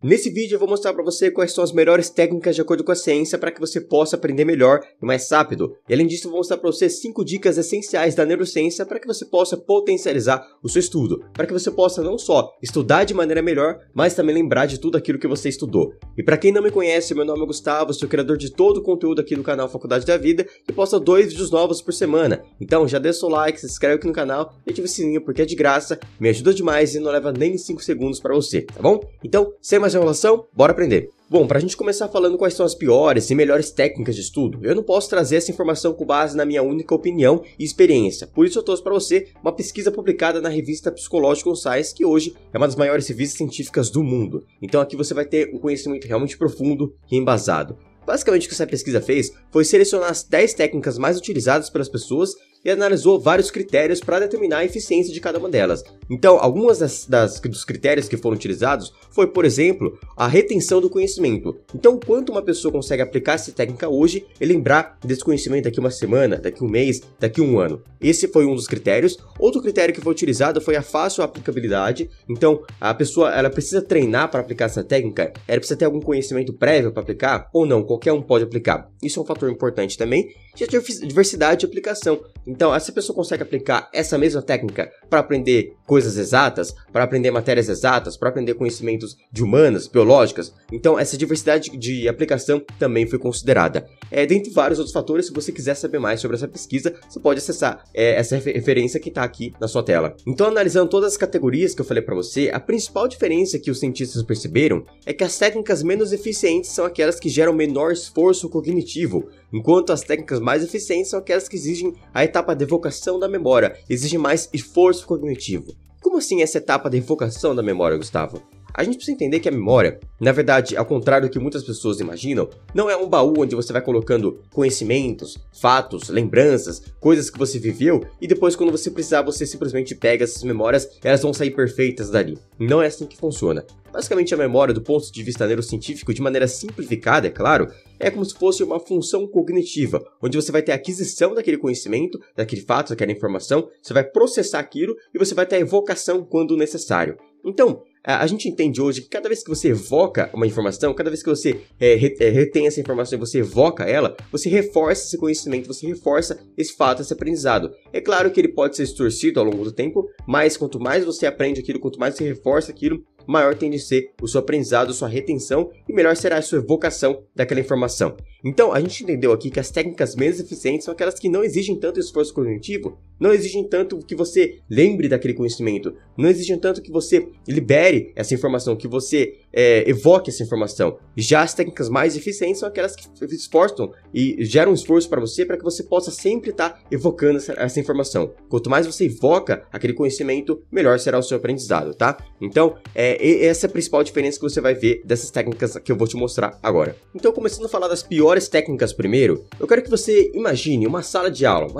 Nesse vídeo eu vou mostrar para você quais são as melhores técnicas de acordo com a ciência para que você possa aprender melhor e mais rápido. E além disso eu vou mostrar para você 5 dicas essenciais da neurociência para que você possa potencializar o seu estudo, para que você possa não só estudar de maneira melhor, mas também lembrar de tudo aquilo que você estudou. E para quem não me conhece, meu nome é Gustavo, sou criador de todo o conteúdo aqui do canal Faculdade da Vida e posto 2 vídeos novos por semana. Então já deixa o like, se inscreve aqui no canal e ativa o sininho porque é de graça, me ajuda demais e não leva nem 5 segundos para você, tá bom? Então, sem mais enrolação, bora aprender! Bom, pra gente começar falando quais são as piores e melhores técnicas de estudo, eu não posso trazer essa informação com base na minha única opinião e experiência. Por isso eu trouxe para você uma pesquisa publicada na revista Psychological Science, que hoje é uma das maiores revistas científicas do mundo. Então aqui você vai ter um conhecimento realmente profundo e embasado. Basicamente o que essa pesquisa fez foi selecionar as 10 técnicas mais utilizadas pelas pessoas e analisou vários critérios para determinar a eficiência de cada uma delas. Então, algumas dos critérios que foram utilizados foi, por exemplo, a retenção do conhecimento. Então, quanto uma pessoa consegue aplicar essa técnica hoje e lembrar desse conhecimento daqui uma semana, daqui um mês, daqui um ano. Esse foi um dos critérios. Outro critério que foi utilizado foi a fácil aplicabilidade. Então, a pessoa ela precisa treinar para aplicar essa técnica, ela precisa ter algum conhecimento prévio para aplicar ou não, qualquer um pode aplicar. Isso é um fator importante também. E a diversidade de aplicação. Então, essa pessoa consegue aplicar essa mesma técnica para aprender coisas exatas, para aprender matérias exatas, para aprender conhecimentos de humanas, biológicas. Então, essa diversidade de aplicação também foi considerada. Dentre vários outros fatores, se você quiser saber mais sobre essa pesquisa, você pode acessar essa referência que está aqui na sua tela. Então, analisando todas as categorias que eu falei para você, a principal diferença que os cientistas perceberam é que as técnicas menos eficientes são aquelas que geram menor esforço cognitivo, enquanto as técnicas mais eficientes são aquelas que exigem a etapa de evocação da memória, exigem mais esforço cognitivo. Como assim essa etapa de evocação da memória, Gustavo? A gente precisa entender que a memória, na verdade, ao contrário do que muitas pessoas imaginam, não é um baú onde você vai colocando conhecimentos, fatos, lembranças, coisas que você viveu e depois quando você precisar você simplesmente pega essas memórias e elas vão sair perfeitas dali. Não é assim que funciona. Basicamente a memória, do ponto de vista neurocientífico, de maneira simplificada, é claro, é como se fosse uma função cognitiva, onde você vai ter a aquisição daquele conhecimento, daquele fato, daquela informação, você vai processar aquilo e você vai ter a evocação quando necessário. Então, a gente entende hoje que cada vez que você evoca uma informação, cada vez que você retém essa informação e você evoca ela, você reforça esse conhecimento, você reforça esse fato, esse aprendizado. É claro que ele pode ser distorcido ao longo do tempo, mas quanto mais você aprende aquilo, quanto mais você reforça aquilo, maior tende a ser o seu aprendizado, sua retenção e melhor será a sua evocação daquela informação. Então, a gente entendeu aqui que as técnicas menos eficientes são aquelas que não exigem tanto esforço cognitivo, não exigem tanto que você lembre daquele conhecimento, não exigem tanto que você libere essa informação, que você evoque essa informação. Já as técnicas mais eficientes são aquelas que esforçam e geram um esforço para que você possa sempre estar evocando essa informação. Quanto mais você evoca aquele conhecimento, melhor será o seu aprendizado, tá? Então, essa é a principal diferença que você vai ver dessas técnicas que eu vou te mostrar agora. Então, começando a falar das piores técnicas primeiro, eu quero que você imagine uma sala de aula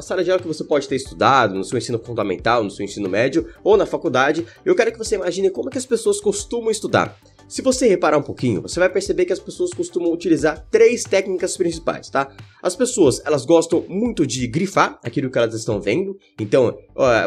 que você pode ter estudado no seu ensino fundamental, no seu ensino médio ou na faculdade. Eu quero que você imagine como que as pessoas costumam estudar. Se você reparar um pouquinho, você vai perceber que as pessoas costumam utilizar 3 técnicas principais, tá? As pessoas, elas gostam muito de grifar aquilo que elas estão vendo. Então,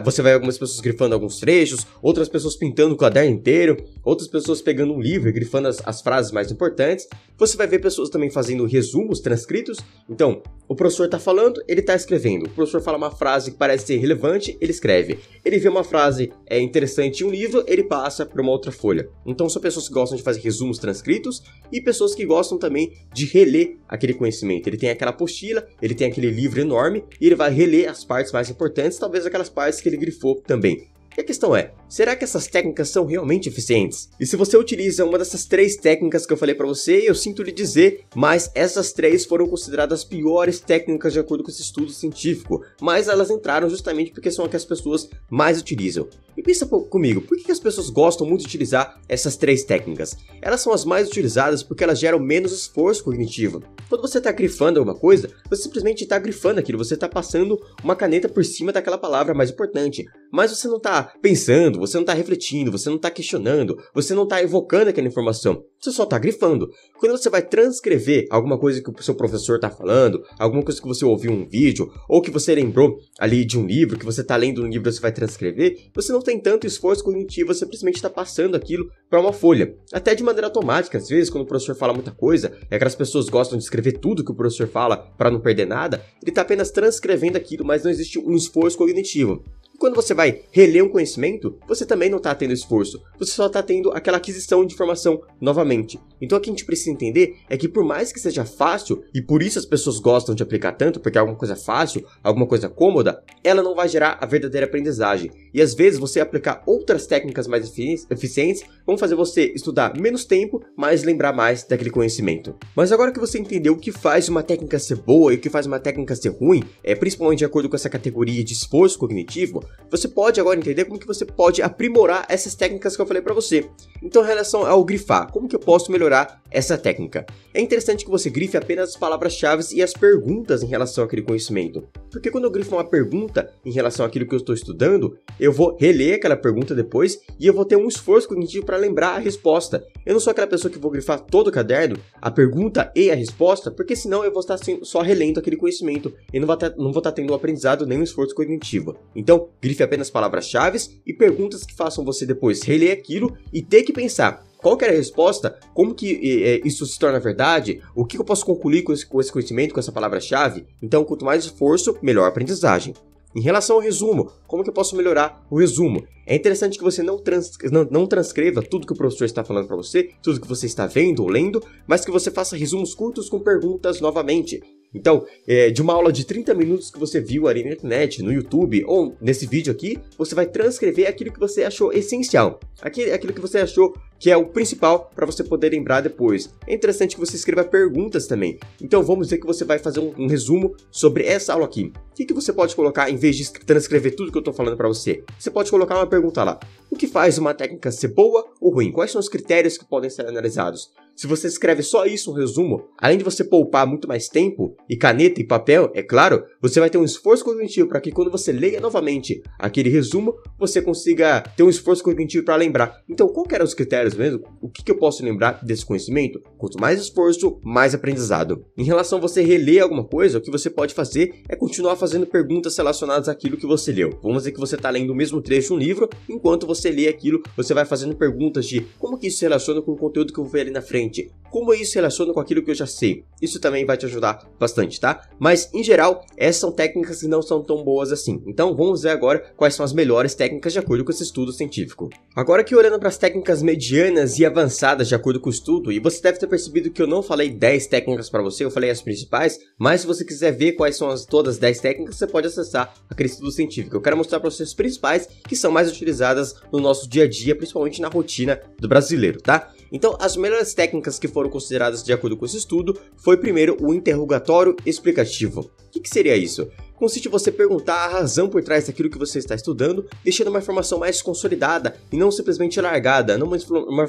você vai ver algumas pessoas grifando alguns trechos, outras pessoas pintando o caderno inteiro, outras pessoas pegando um livro e grifando as frases mais importantes. Você vai ver pessoas também fazendo resumos transcritos. Então, o professor está falando, ele está escrevendo. O professor fala uma frase que parece ser relevante, ele escreve. Ele vê uma frase interessante em um livro, ele passa para uma outra folha. Então, são pessoas que gostam de fazer resumos transcritos e pessoas que gostam também de reler aquele conhecimento. Ele tem aquela apostila, ele tem aquele livro enorme e ele vai reler as partes mais importantes, talvez aquelas partes que ele grifou também. E a questão é, será que essas técnicas são realmente eficientes? E se você utiliza uma dessas 3 técnicas que eu falei para você, eu sinto lhe dizer, mas essas 3 foram consideradas as piores técnicas de acordo com esse estudo científico, mas elas entraram justamente porque são as que as pessoas mais utilizam. E pensa comigo, por que as pessoas gostam muito de utilizar essas 3 técnicas? Elas são as mais utilizadas porque elas geram menos esforço cognitivo. Quando você está grifando alguma coisa, você simplesmente está grifando aquilo, você está passando uma caneta por cima daquela palavra mais importante, mas você não está pensando, pensando, você não tá refletindo, você não tá questionando, você não tá evocando aquela informação, você só tá grifando. Quando você vai transcrever alguma coisa que o seu professor tá falando, alguma coisa que você ouviu em um vídeo, ou que você lembrou ali de um livro, que você tá lendo no livro e você vai transcrever, você não tem tanto esforço cognitivo, você simplesmente tá passando aquilo para uma folha. Até de maneira automática, às vezes, quando o professor fala muita coisa, é que as pessoas gostam de escrever tudo que o professor fala para não perder nada, ele tá apenas transcrevendo aquilo, mas não existe um esforço cognitivo. Quando você vai reler um conhecimento, você também não está tendo esforço, você só está tendo aquela aquisição de informação novamente. Então o que a gente precisa entender é que por mais que seja fácil, e por isso as pessoas gostam de aplicar tanto, porque é alguma coisa fácil, alguma coisa cômoda, ela não vai gerar a verdadeira aprendizagem. E às vezes você aplicar outras técnicas mais eficientes vão fazer você estudar menos tempo, mas lembrar mais daquele conhecimento. Mas agora que você entendeu o que faz uma técnica ser boa e o que faz uma técnica ser ruim, principalmente de acordo com essa categoria de esforço cognitivo, você pode agora entender como que você pode aprimorar essas técnicas que eu falei para você. Então, em relação ao grifar, como que eu posso melhorar essa técnica? É interessante que você grife apenas as palavras-chave e as perguntas em relação àquele conhecimento. Porque quando eu grifo uma pergunta em relação àquilo que eu estou estudando, eu vou reler aquela pergunta depois e eu vou ter um esforço cognitivo para lembrar a resposta. Eu não sou aquela pessoa que vou grifar todo o caderno, a pergunta e a resposta, porque senão eu vou estar só relendo aquele conhecimento e não vou estar tendo um aprendizado nem um esforço cognitivo. Então, grife apenas palavras-chave e perguntas que façam você depois reler aquilo e ter que pensar qual que era a resposta, como que isso se torna verdade, o que eu posso concluir com esse conhecimento, com essa palavra-chave. Então, quanto mais esforço, melhor aprendizagem. Em relação ao resumo, como que eu posso melhorar o resumo? É interessante que você não transcreva tudo que o professor está falando para você, tudo que você está vendo ou lendo, mas que você faça resumos curtos com perguntas novamente. Então, de uma aula de 30 minutos que você viu ali na internet, no YouTube ou nesse vídeo aqui, você vai transcrever aquilo que você achou essencial, aquilo que você achou que é o principal para você poder lembrar depois. É interessante que você escreva perguntas também. Então vamos dizer que você vai fazer um resumo sobre essa aula aqui. O que você pode colocar em vez de transcrever tudo que eu estou falando para você? Você pode colocar uma pergunta lá. O que faz uma técnica ser boa ou ruim? Quais são os critérios que podem ser analisados? Se você escreve só isso, um resumo, além de você poupar muito mais tempo e caneta e papel, é claro, você vai ter um esforço cognitivo para que quando você leia novamente aquele resumo, você consiga ter um esforço cognitivo para lembrar. Então, qual que eram os critérios mesmo? O que eu posso lembrar desse conhecimento? Quanto mais esforço, mais aprendizado. Em relação a você reler alguma coisa, o que você pode fazer é continuar fazendo perguntas relacionadas àquilo que você leu. Vamos dizer que você está lendo o mesmo trecho de um livro, enquanto você lê aquilo, você vai fazendo perguntas de como que isso se relaciona com o conteúdo que eu vou ver ali na frente. Como isso se relaciona com aquilo que eu já sei? Isso também vai te ajudar bastante, tá? Mas, em geral, essas são técnicas que não são tão boas assim. Então, vamos ver agora quais são as melhores técnicas de acordo com esse estudo científico. Agora que olhando para as técnicas medianas e avançadas de acordo com o estudo, e você deve ter percebido que eu não falei 10 técnicas para você, eu falei as principais, mas se você quiser ver quais são todas as 10 técnicas, você pode acessar aquele estudo científico. Eu quero mostrar para vocês as principais que são mais utilizadas no nosso dia a dia, principalmente na rotina do brasileiro, tá? Então, as melhores técnicas que foram consideradas de acordo com esse estudo foi primeiro o interrogatório explicativo. O que seria isso? Consiste em você perguntar a razão por trás daquilo que você está estudando, deixando uma informação mais consolidada e não simplesmente largada, não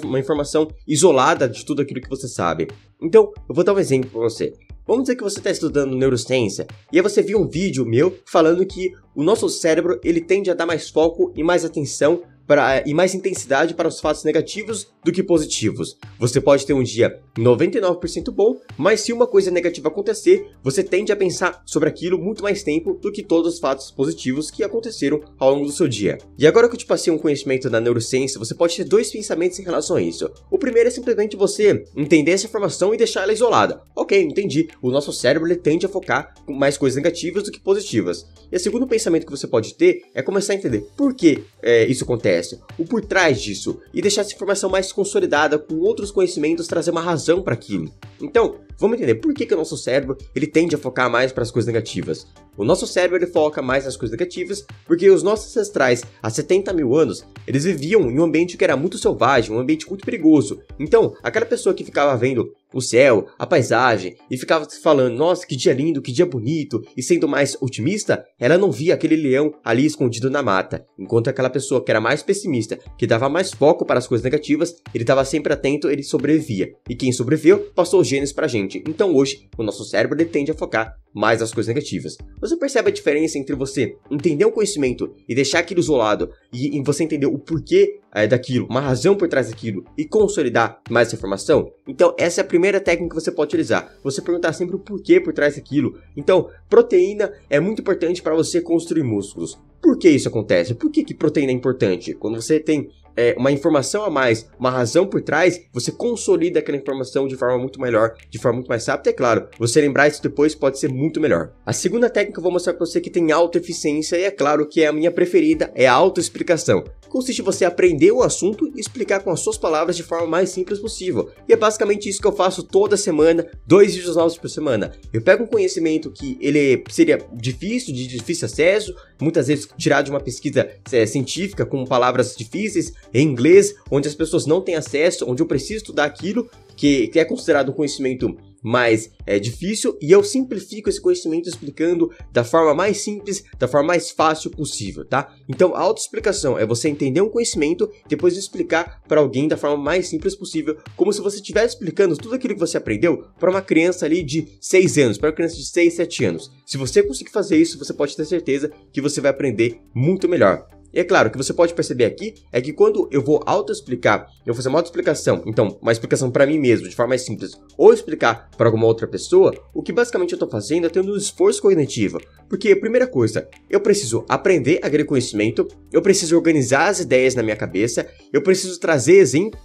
uma informação isolada de tudo aquilo que você sabe. Então, eu vou dar um exemplo para você. Vamos dizer que você está estudando neurociência e aí você viu um vídeo meu falando que o nosso cérebro ele tende a dar mais foco e mais atenção e mais intensidade para os fatos negativos do que positivos. Você pode ter um dia 99% bom, mas se uma coisa negativa acontecer, você tende a pensar sobre aquilo muito mais tempo do que todos os fatos positivos que aconteceram ao longo do seu dia. E agora que eu te passei um conhecimento da neurociência, você pode ter dois pensamentos em relação a isso. O primeiro é simplesmente você entender essa informação e deixar ela isolada. Ok, entendi. O nosso cérebro ele tende a focar com mais coisas negativas do que positivas. E o segundo pensamento que você pode ter é começar a entender por que isso acontece, o por trás disso, e deixar essa informação mais consolidada com outros conhecimentos, trazer uma razão para aquilo. Então, vamos entender por que o nosso cérebro ele tende a focar mais para as coisas negativas. O nosso cérebro ele foca mais nas coisas negativas porque os nossos ancestrais, há 70 mil anos, eles viviam em um ambiente que era muito selvagem, um ambiente muito perigoso. Então, aquela pessoa que ficava vendo o céu, a paisagem, e ficava falando, nossa, que dia lindo, que dia bonito, e sendo mais otimista, ela não via aquele leão ali escondido na mata. Enquanto aquela pessoa que era mais pessimista, que dava mais foco para as coisas negativas, ele estava sempre atento, ele sobrevivia. E quem sobreviveu, passou os genes pra gente. Então hoje, o nosso cérebro ele tende a focar mais as coisas negativas. Você percebe a diferença entre você entender um conhecimento e deixar aquilo isolado e você entender o porquê daquilo, uma razão por trás daquilo e consolidar mais essa informação? Então essa é a primeira técnica que você pode utilizar. Você perguntar sempre o porquê por trás daquilo. Então, proteína é muito importante para você construir músculos. Por que isso acontece? Por que proteína é importante? Quando você tem uma informação a mais, uma razão por trás, você consolida aquela informação de forma muito melhor, de forma muito mais rápida. É claro, você lembrar isso depois pode ser muito melhor. A segunda técnica que eu vou mostrar para você que tem alta eficiência e é claro que é a minha preferida, é a autoexplicação. Consiste em você aprender o assunto e explicar com as suas palavras de forma mais simples possível. E é basicamente isso que eu faço toda semana, 2 vídeos novos por semana. Eu pego um conhecimento que ele seria difícil, de difícil acesso, muitas vezes tirado de uma pesquisa científica com palavras difíceis, em inglês, onde as pessoas não têm acesso, onde eu preciso estudar aquilo que é considerado um conhecimento mais difícil, e eu simplifico esse conhecimento explicando da forma mais simples, da forma mais fácil possível, tá? Então a autoexplicação é você entender um conhecimento, depois explicar para alguém da forma mais simples possível, como se você estivesse explicando tudo aquilo que você aprendeu para uma criança ali de 6 anos, para uma criança de 6, 7 anos. Se você conseguir fazer isso, você pode ter certeza que você vai aprender muito melhor. E é claro, o que você pode perceber aqui é que quando eu vou autoexplicar, eu vou fazer uma autoexplicação, então uma explicação para mim mesmo, de forma mais simples, ou explicar para alguma outra pessoa, o que basicamente eu estou fazendo é tendo um esforço cognitivo. Porque, primeira coisa, eu preciso aprender aquele conhecimento, eu preciso organizar as ideias na minha cabeça, eu preciso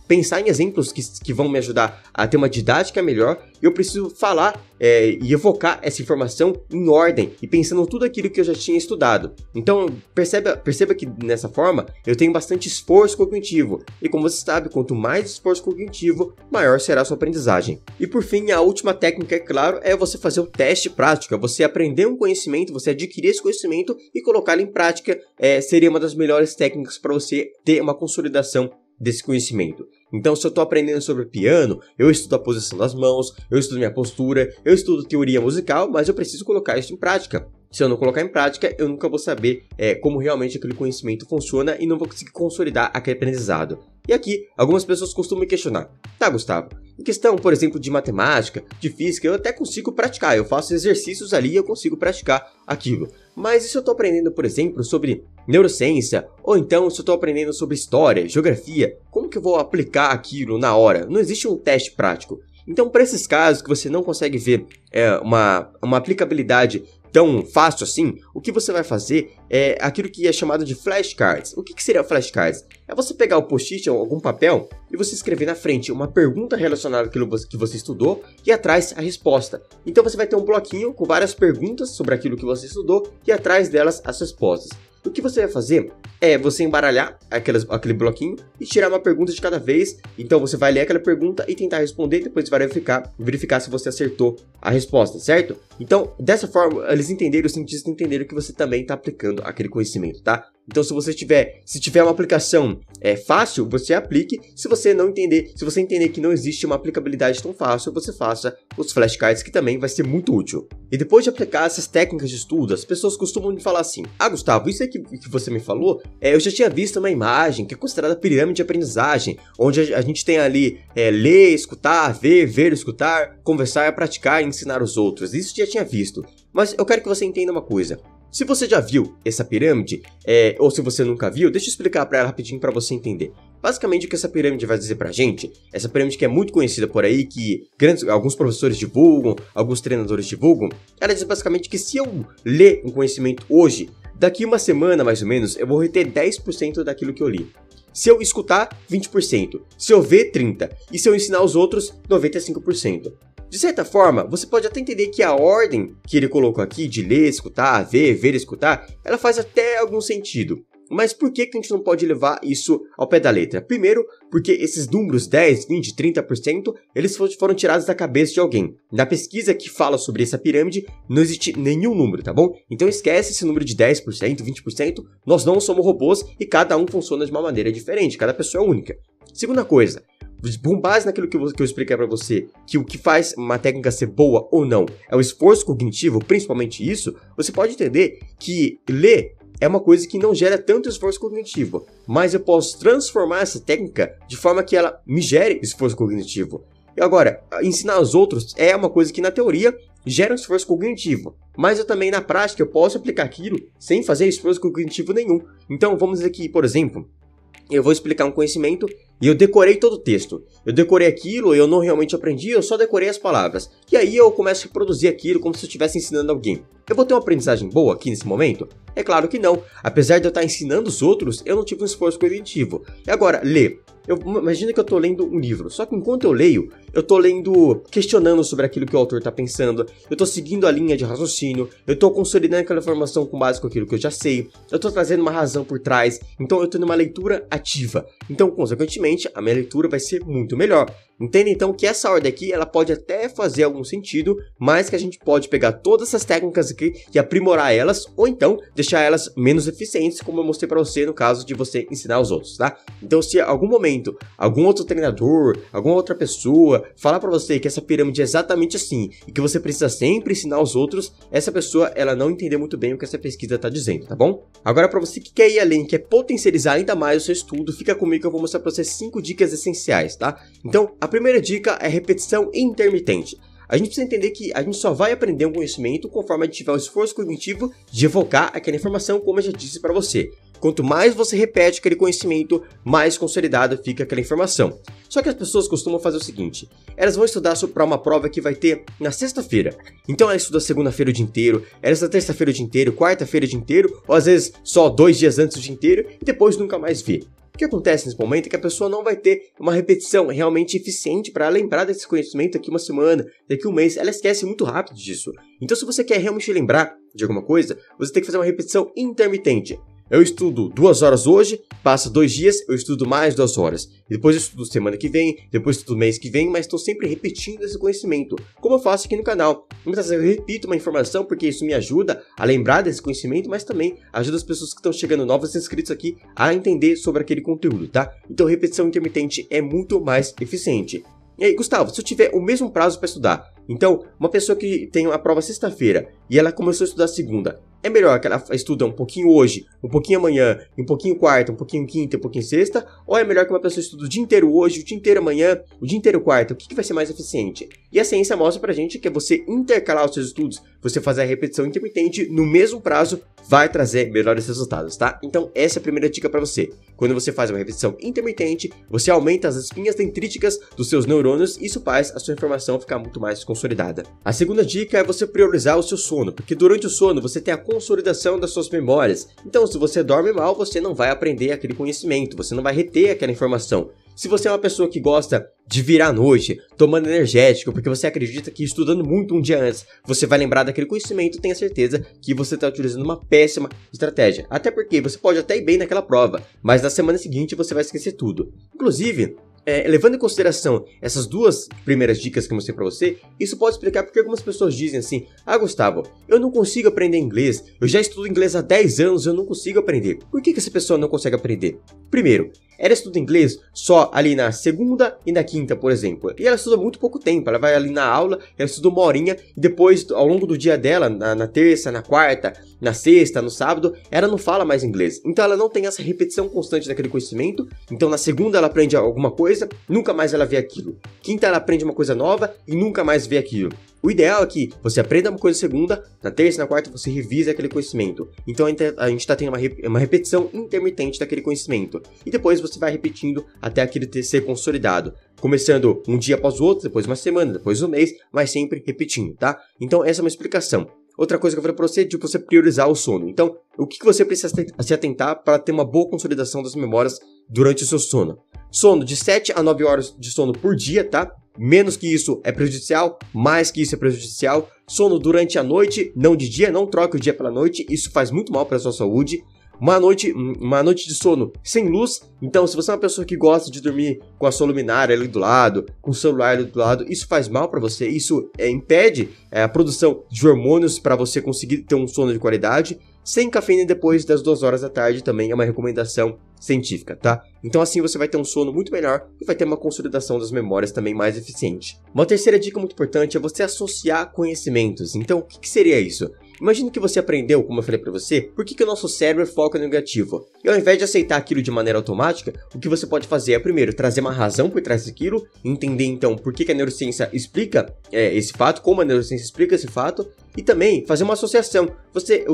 pensar em exemplos que vão me ajudar a ter uma didática melhor, eu preciso falar e evocar essa informação em ordem e pensando em tudo aquilo que eu já tinha estudado. Então, perceba que nessa forma eu tenho bastante esforço cognitivo, e como você sabe, quanto mais esforço cognitivo, maior será a sua aprendizagem. E por fim, a última técnica, é claro, é você fazer o teste prático, é você aprender um conhecimento, você adquirir esse conhecimento e colocá-lo em prática. Seria uma das melhores técnicas para você ter uma consolidação desse conhecimento. Então, se eu estou aprendendo sobre piano, eu estudo a posição das mãos, eu estudo minha postura, eu estudo teoria musical, mas eu preciso colocar isso em prática. Se eu não colocar em prática, eu nunca vou saber como realmente aquele conhecimento funciona e não vou conseguir consolidar aquele aprendizado. E aqui, algumas pessoas costumam me questionar: tá, Gustavo, em questão, por exemplo, de matemática, de física, eu até consigo praticar, eu faço exercícios ali e eu consigo praticar aquilo. Mas e se eu estou aprendendo, por exemplo, sobre neurociência, ou então se eu estou aprendendo sobre história, geografia, como que eu vou aplicar aquilo na hora? Não existe um teste prático. Então, para esses casos que você não consegue ver uma aplicabilidade tão fácil assim, o que você vai fazer é aquilo que é chamado de flashcards. O que seria flashcards? É você pegar o post-it ou algum papel e você escrever na frente uma pergunta relacionada àquilo que você estudou e atrás a resposta. Então você vai ter um bloquinho com várias perguntas sobre aquilo que você estudou e atrás delas as respostas. O que você vai fazer é você embaralhar aquele bloquinho e tirar uma pergunta de cada vez. Então você vai ler aquela pergunta e tentar responder, depois vai verificar se você acertou a resposta, certo? Então, dessa forma, os cientistas entenderam que você também está aplicando aquele conhecimento, tá? Então, se tiver uma aplicação fácil, você aplique. Se você entender que não existe uma aplicabilidade tão fácil, você faça os flashcards, que também vai ser muito útil. E depois de aplicar essas técnicas de estudo, as pessoas costumam me falar assim: ah, Gustavo, isso aqui que você me falou, eu já tinha visto uma imagem que é considerada pirâmide de aprendizagem, onde a gente tem ali ler, escutar, ver, escutar, conversar, praticar e ensinar os outros. Isso eu já tinha visto. Mas eu quero que você entenda uma coisa. Se você já viu essa pirâmide, ou se você nunca viu, deixa eu explicar para ela rapidinho para você entender. Basicamente, o que essa pirâmide vai dizer pra gente, essa pirâmide que é muito conhecida por aí, que alguns professores divulgam, alguns treinadores divulgam, ela diz basicamente que se eu ler um conhecimento hoje, daqui uma semana mais ou menos, eu vou reter 10% daquilo que eu li. Se eu escutar, 20%. Se eu ver, 30%. E se eu ensinar os outros, 95%. De certa forma, você pode até entender que a ordem que ele colocou aqui, de ler, escutar, ver, escutar, ela faz até algum sentido. Mas por que a gente não pode levar isso ao pé da letra? Primeiro, porque esses números 10, 20, 30%, eles foram tirados da cabeça de alguém. Na pesquisa que fala sobre essa pirâmide, não existe nenhum número, tá bom? Então esquece esse número de 10%, 20%, nós não somos robôs e cada um funciona de uma maneira diferente, cada pessoa é única. Segunda coisa, com base naquilo que eu expliquei pra você, que o que faz uma técnica ser boa ou não é o esforço cognitivo, principalmente isso, você pode entender que ler é uma coisa que não gera tanto esforço cognitivo, mas eu posso transformar essa técnica de forma que ela me gere esforço cognitivo. E agora, ensinar aos outros é uma coisa que na teoria gera um esforço cognitivo, mas eu também na prática eu posso aplicar aquilo sem fazer esforço cognitivo nenhum. Então vamos dizer que, por exemplo, eu vou explicar um conhecimento e eu decorei todo o texto. Eu decorei aquilo, eu não realmente aprendi, eu só decorei as palavras. E aí eu começo a reproduzir aquilo como se eu estivesse ensinando alguém. Eu vou ter uma aprendizagem boa aqui nesse momento? É claro que não. Apesar de eu estar ensinando os outros, eu não tive um esforço cognitivo. E agora, ler. Imagina que eu estou lendo um livro, só que enquanto eu leio, eu estou lendo, questionando sobre aquilo que o autor está pensando, eu estou seguindo a linha de raciocínio, eu estou consolidando aquela informação com base com aquilo que eu já sei, eu estou trazendo uma razão por trás, então eu estou numa leitura ativa. Então, consequentemente, a minha leitura vai ser muito melhor. Entenda então que essa ordem aqui, ela pode até fazer algum sentido, mas que a gente pode pegar todas essas técnicas aqui e aprimorar elas, ou então deixar elas menos eficientes, como eu mostrei para você no caso de você ensinar os outros, tá? Então se em algum momento, algum outro treinador, alguma outra pessoa falar para você que essa pirâmide é exatamente assim, e que você precisa sempre ensinar os outros, essa pessoa, ela não entendeu muito bem o que essa pesquisa está dizendo, tá bom? Agora para você que quer ir além, quer potencializar ainda mais o seu estudo, fica comigo que eu vou mostrar para você 5 dicas essenciais, tá? Então, a primeira dica é repetição intermitente. A gente precisa entender que a gente só vai aprender um conhecimento conforme a gente tiver o esforço cognitivo de evocar aquela informação, como eu já disse para você. Quanto mais você repete aquele conhecimento, mais consolidada fica aquela informação. Só que as pessoas costumam fazer o seguinte, elas vão estudar para uma prova que vai ter na sexta-feira. Então ela estuda segunda-feira o dia inteiro, ela estuda terça-feira o dia inteiro, quarta-feira o dia inteiro, ou às vezes só 2 dias antes o dia inteiro e depois nunca mais vê. O que acontece nesse momento é que a pessoa não vai ter uma repetição realmente eficiente para lembrar desse conhecimento daqui uma semana, daqui um mês, ela esquece muito rápido disso. Então se você quer realmente lembrar de alguma coisa, você tem que fazer uma repetição intermitente. Eu estudo 2 horas hoje, passa 2 dias, eu estudo mais 2 horas. E depois eu estudo semana que vem, depois eu estudo mês que vem, mas estou sempre repetindo esse conhecimento, como eu faço aqui no canal. Muitas vezes eu repito uma informação porque isso me ajuda a lembrar desse conhecimento, mas também ajuda as pessoas que estão chegando novos inscritos aqui a entender sobre aquele conteúdo, tá? Então repetição intermitente é muito mais eficiente. E aí, Gustavo, se eu tiver o mesmo prazo para estudar, então, uma pessoa que tem uma prova sexta-feira e ela começou a estudar segunda, é melhor que ela estude um pouquinho hoje, um pouquinho amanhã, um pouquinho quarta, um pouquinho quinta, um pouquinho sexta? Ou é melhor que uma pessoa estude o dia inteiro hoje, o dia inteiro amanhã, o dia inteiro quarta? O que vai ser mais eficiente? E a ciência mostra pra gente que é você intercalar os seus estudos, você fazer a repetição intermitente no mesmo prazo, vai trazer melhores resultados, tá? Então essa é a primeira dica pra você. Quando você faz uma repetição intermitente, você aumenta as espinhas dendríticas dos seus neurônios e isso faz a sua informação ficar muito mais consolidada. A segunda dica é você priorizar o seu sono, porque durante o sono você tem a consolidação das suas memórias. Então se você dorme mal, você não vai aprender aquele conhecimento, você não vai reter aquela informação. Se você é uma pessoa que gosta de virar à noite, tomando energético, porque você acredita que estudando muito um dia antes, você vai lembrar daquele conhecimento, tenha certeza que você está utilizando uma péssima estratégia. Até porque você pode até ir bem naquela prova, mas na semana seguinte você vai esquecer tudo. Inclusive, levando em consideração essas 2 primeiras dicas que eu mostrei pra você, isso pode explicar porque algumas pessoas dizem assim: ah, Gustavo, eu não consigo aprender inglês, eu já estudo inglês há 10 anos, eu não consigo aprender. Por que essa pessoa não consegue aprender? Primeiro, ela estuda inglês só ali na segunda e na quinta, por exemplo. E ela estuda muito pouco tempo, ela vai ali na aula, ela estuda 1 horinha e depois, ao longo do dia dela, na terça, na quarta, na sexta, no sábado, ela não fala mais inglês. Então ela não tem essa repetição constante daquele conhecimento. Então na segunda ela aprende alguma coisa, nunca mais ela vê aquilo. Quinta ela aprende uma coisa nova e nunca mais vê aquilo. O ideal é que você aprenda uma coisa segunda, na terça e na quarta você revisa aquele conhecimento. Então a gente está tendo uma repetição intermitente daquele conhecimento. E depois você vai repetindo até aquele ser consolidado. Começando um dia após o outro, depois uma semana, depois um mês, mas sempre repetindo, tá? Então essa é uma explicação. Outra coisa que eu falei para você é de você priorizar o sono. Então, o que você precisa se atentar para ter uma boa consolidação das memórias durante o seu sono? Sono de 7 a 9 horas de sono por dia, tá? Menos que isso é prejudicial, mais que isso é prejudicial. Sono durante a noite, não de dia, não troque o dia pela noite, isso faz muito mal para a sua saúde. Uma noite de sono sem luz, então se você é uma pessoa que gosta de dormir com a sua luminária ali do lado, com o celular ali do lado, isso faz mal para você, isso impede a produção de hormônios para você conseguir ter um sono de qualidade. Sem cafeína depois das 2 horas da tarde também é uma recomendação científica, tá? Então assim você vai ter um sono muito melhor e vai ter uma consolidação das memórias também mais eficiente. Uma terceira dica muito importante é você associar conhecimentos. Então o que seria isso? Imagina que você aprendeu, como eu falei pra você, por que o nosso cérebro foca no negativo. E ao invés de aceitar aquilo de maneira automática, o que você pode fazer é, primeiro, trazer uma razão por trás daquilo, entender então por que a neurociência explica esse fato, como a neurociência explica esse fato, e também fazer uma associação.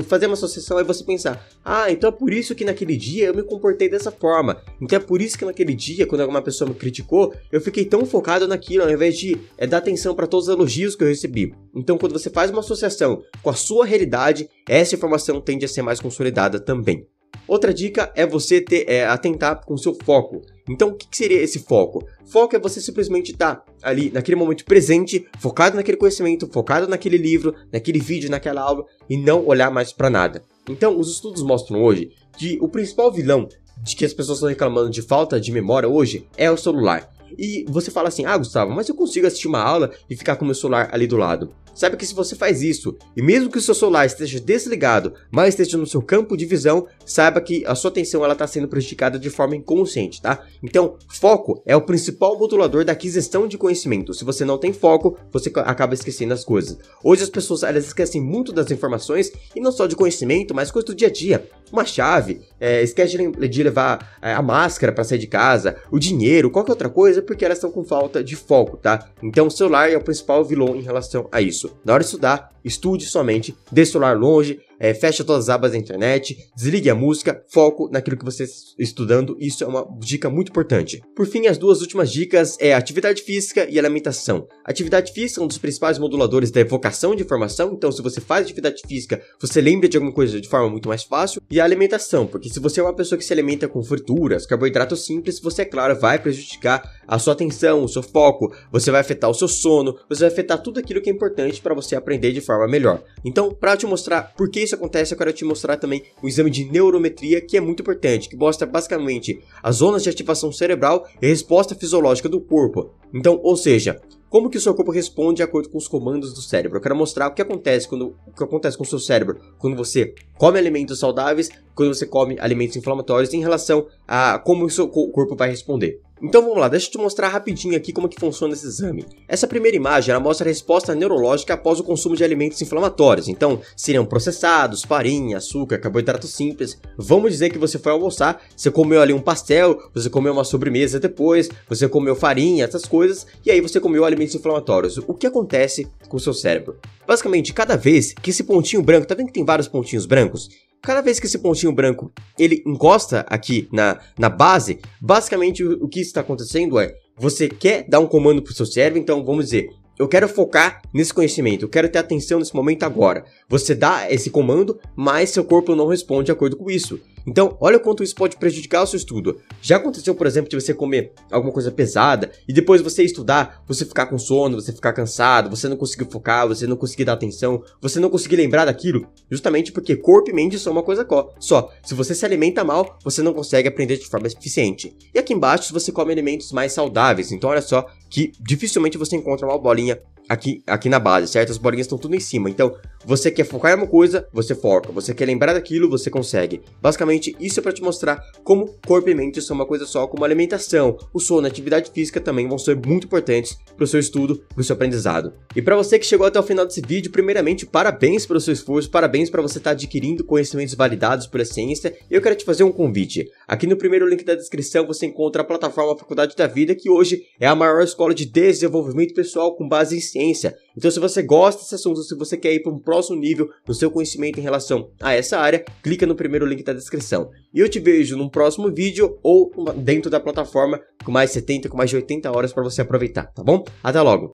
Fazer uma associação é você pensar, então é por isso que naquele dia eu me comportei dessa forma. Então é por isso que naquele dia, quando alguma pessoa me criticou, eu fiquei tão focado naquilo, ao invés de dar atenção para todos os elogios que eu recebi. Então quando você faz uma associação com a sua realidade, essa informação tende a ser mais consolidada também. Outra dica é você atentar com o seu foco. Então, o que seria esse foco? Foco é você simplesmente estar ali, naquele momento presente, focado naquele conhecimento, focado naquele livro, naquele vídeo, naquela aula, e não olhar mais para nada. Então, os estudos mostram hoje que o principal vilão de que as pessoas estão reclamando de falta de memória hoje é o celular. E você fala assim, Gustavo, mas eu consigo assistir uma aula e ficar com o meu celular ali do lado. Saiba que se você faz isso, e mesmo que o seu celular esteja desligado, mas esteja no seu campo de visão, saiba que a sua atenção está sendo prejudicada de forma inconsciente, tá? Então, foco é o principal modulador da aquisição de conhecimento. Se você não tem foco, você acaba esquecendo as coisas. Hoje as pessoas elas esquecem muito das informações, e não só de conhecimento, mas coisas do dia a dia. Uma chave, esquece de levar a máscara para sair de casa, o dinheiro, qualquer outra coisa, porque elas estão com falta de foco, tá? Então o celular é o principal vilão em relação a isso. Na hora de estudar, estude somente, deixe o celular longe, feche todas as abas da internet, desligue a música, foco naquilo que você está estudando, isso é uma dica muito importante. Por fim, as duas últimas dicas é atividade física e alimentação. Atividade física é um dos principais moduladores da evocação de informação, então se você faz atividade física, você lembra de alguma coisa de forma muito mais fácil. E a alimentação, porque se você é uma pessoa que se alimenta com frituras, carboidratos simples, você, é claro, vai prejudicar a sua atenção, o seu foco, você vai afetar o seu sono, você vai afetar tudo aquilo que é importante para você aprender de forma melhor. Então, para te mostrar por que isso acontece, eu quero te mostrar também o exame de neurometria, que é muito importante, que mostra basicamente as zonas de ativação cerebral e a resposta fisiológica do corpo. Então, ou seja, como que o seu corpo responde de acordo com os comandos do cérebro. Eu quero mostrar o que acontece com o seu cérebro quando você come alimentos saudáveis, quando você come alimentos inflamatórios, em relação a como o seu corpo vai responder. Então vamos lá, deixa eu te mostrar rapidinho aqui como que funciona esse exame. Essa primeira imagem, ela mostra a resposta neurológica após o consumo de alimentos inflamatórios. Então, seriam processados, farinha, açúcar, carboidratos simples. Vamos dizer que você foi almoçar, você comeu ali um pastel, você comeu uma sobremesa depois, você comeu farinha, essas coisas, e aí você comeu alimentos inflamatórios. O que acontece com o seu cérebro? Basicamente, cada vez que esse pontinho branco, tá vendo que tem vários pontinhos brancos? Cada vez que esse pontinho branco ele encosta aqui na base, basicamente o que está acontecendo é, você quer dar um comando para o seu cérebro, então vamos dizer, eu quero focar nesse conhecimento, eu quero ter atenção nesse momento agora. Você dá esse comando, mas seu corpo não responde de acordo com isso. Então, olha o quanto isso pode prejudicar o seu estudo. Já aconteceu, por exemplo, de você comer alguma coisa pesada e depois você estudar, você ficar com sono, você ficar cansado, você não conseguir focar, você não conseguir dar atenção, você não conseguir lembrar daquilo, justamente porque corpo e mente são uma coisa só. Se você se alimenta mal, você não consegue aprender de forma eficiente. E aqui embaixo você come alimentos mais saudáveis, então olha só que dificilmente você encontra uma bolinha aqui na base, certo? As bolinhas estão tudo em cima, então você quer focar em uma coisa, você foca, você quer lembrar daquilo, você consegue. Basicamente, isso é para te mostrar como corpo e mente são uma coisa só, como alimentação, o sono, a atividade física também vão ser muito importantes para o seu estudo, para o seu aprendizado. E para você que chegou até o final desse vídeo, primeiramente, parabéns pelo seu esforço, parabéns para você estar adquirindo conhecimentos validados pela ciência, e eu quero te fazer um convite. Aqui no primeiro link da descrição você encontra a plataforma Faculdade da Vida, que hoje é a maior escola de desenvolvimento pessoal com base em ciência. Então se você gosta desse assunto, se você quer ir para um próximo nível no seu conhecimento em relação a essa área, clica no primeiro link da descrição. E eu te vejo num próximo vídeo ou dentro da plataforma com mais 70, com mais de 80 horas para você aproveitar, tá bom? Até logo!